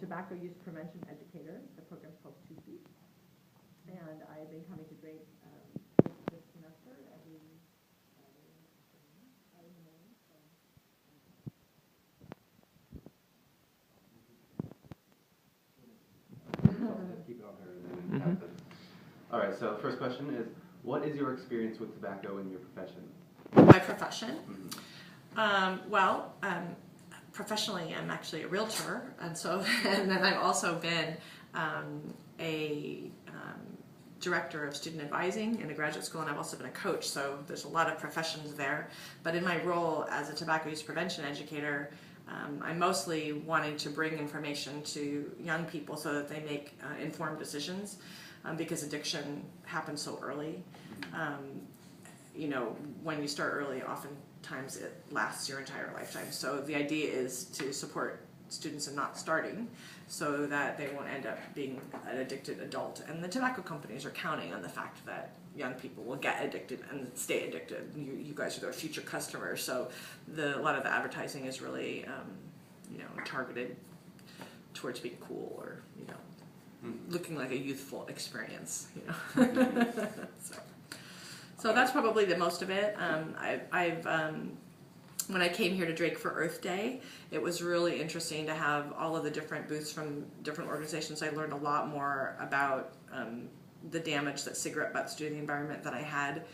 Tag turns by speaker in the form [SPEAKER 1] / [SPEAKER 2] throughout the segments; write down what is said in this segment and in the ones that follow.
[SPEAKER 1] tobacco use prevention educator. The program's called 2 Feet. And I've been coming to drink this semester every Friday in the morning.
[SPEAKER 2] Keep it on her. All right, so the first question is, what is your experience with tobacco in your profession?
[SPEAKER 3] My profession? Professionally, I'm actually a realtor, and then I've also been a director of student advising in a graduate school, and I've also been a coach, so there's a lot of professions there. But in my role as a tobacco use prevention educator, I'm mostly wanting to bring information to young people so that they make informed decisions, because addiction happens so early. When you start early, oftentimes it lasts your entire lifetime. So the idea is to support students in not starting so that they won't end up being an addicted adult. And the tobacco companies are counting on the fact that young people will get addicted and stay addicted. You guys are their future customers. So a lot of the advertising is really targeted towards being cool or looking like a youthful experience. So that's probably the most of it. When I came here to Drake for Earth Day, it was really interesting to have all of the different booths from different organizations. I learned a lot more about the damage that cigarette butts do to the environment than I had.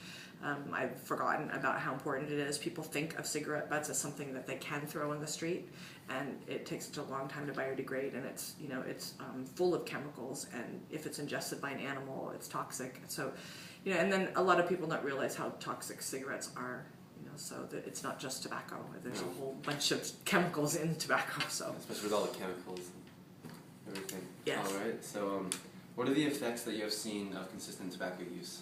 [SPEAKER 3] I've forgotten about how important it is. People think of cigarette butts as something that they can throw in the street, and it takes such a long time to biodegrade, and it's full of chemicals, and if it's ingested by an animal, it's toxic. So, and then a lot of people don't realize how toxic cigarettes are. So that it's not just tobacco. There's a whole bunch of chemicals in tobacco. So
[SPEAKER 4] especially with all the chemicals and everything.
[SPEAKER 3] Yes.
[SPEAKER 4] All right. So, what are the effects that you have seen of consistent tobacco use?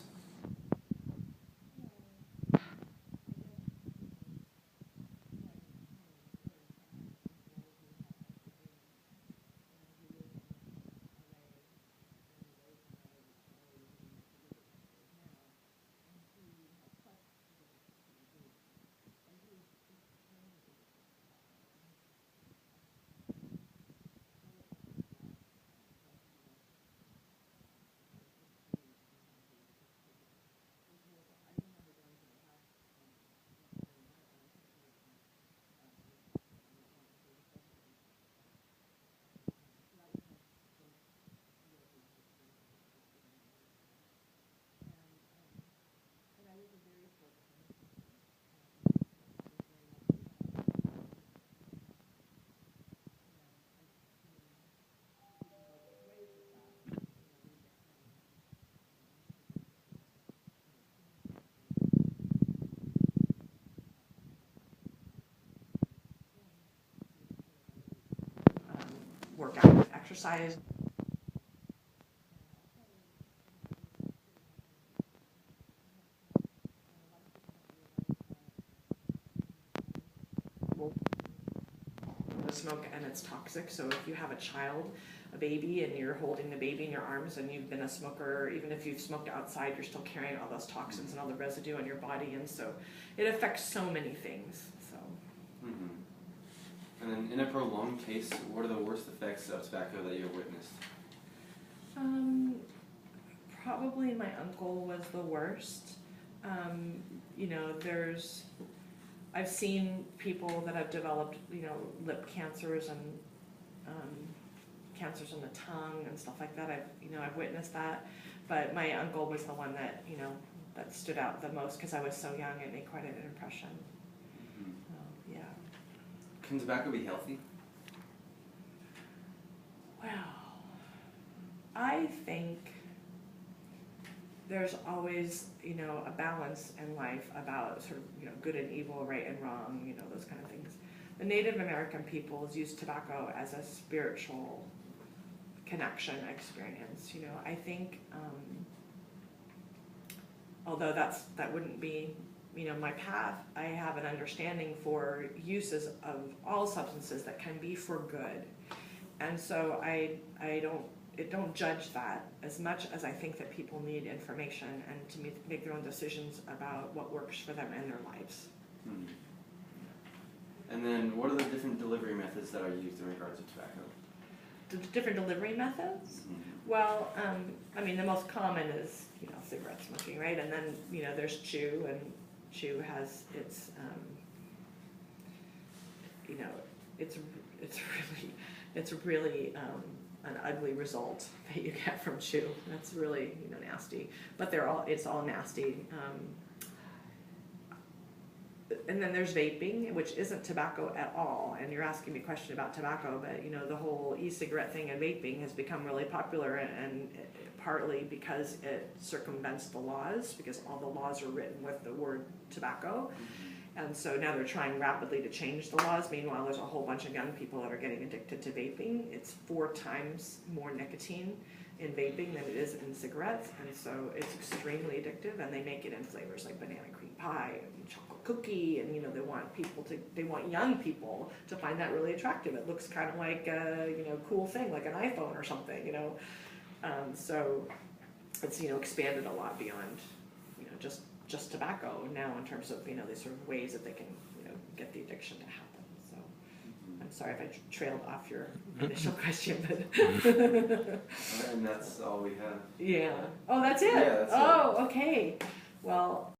[SPEAKER 3] work out, exercise. Smoke, and it's toxic. So if you have a child, a baby, and you're holding the baby in your arms and you've been a smoker, even if you've smoked outside, you're still carrying all those toxins and all the residue in your body, and so it affects so many things. So
[SPEAKER 4] And then in a prolonged case, what are the worst effects of tobacco that you've witnessed?
[SPEAKER 3] Probably my uncle was the worst. I've seen people that have developed, lip cancers and cancers on the tongue and stuff like that. I've witnessed that, but my uncle was the one that that stood out the most because I was so young. It made quite an impression. Yeah.
[SPEAKER 4] Can tobacco be healthy?
[SPEAKER 3] Well, I think there's always, a balance in life about sort of, good and evil, right and wrong, those kind of things. The Native American peoples use tobacco as a spiritual connection experience. I think, although that wouldn't be, my path, I have an understanding for uses of all substances that can be for good. And so I don't judge that as much as I think that people need information and to make their own decisions about what works for them in their lives.
[SPEAKER 4] And then what are the different delivery methods that are used in regards to tobacco?
[SPEAKER 3] different delivery methods. Well, I mean, the most common is, you know, cigarette smoking, right? And then, you know, there's chew, and chew has its, you know, it's really an ugly result that you get from chew. That's really, you know, nasty. But it's all nasty. And then there's vaping, which isn't tobacco at all. And you're asking me a question about tobacco, but you know, the whole e-cigarette thing and vaping has become really popular, and partly because it circumvents the laws, because all the laws are written with the word tobacco. And so now they're trying rapidly to change the laws. Meanwhile, there's a whole bunch of young people that are getting addicted to vaping. It's 4 times more nicotine in vaping than it is in cigarettes, and so it's extremely addictive. And they make it in flavors like banana cream pie and chocolate cookie, and you know, they want young people to find that really attractive. It looks kind of like a, you know, cool thing, like an iPhone or something, you know. So it's, you know, expanded a lot beyond, you know, just tobacco now in terms of, you know, these sort of ways that they can, you know, get the addiction to happen. So I'm sorry if I trailed off your initial question, but
[SPEAKER 4] And that's all we have.
[SPEAKER 3] yeah. Oh, that's it.
[SPEAKER 4] Yeah, that's it.
[SPEAKER 3] Oh, okay. Well.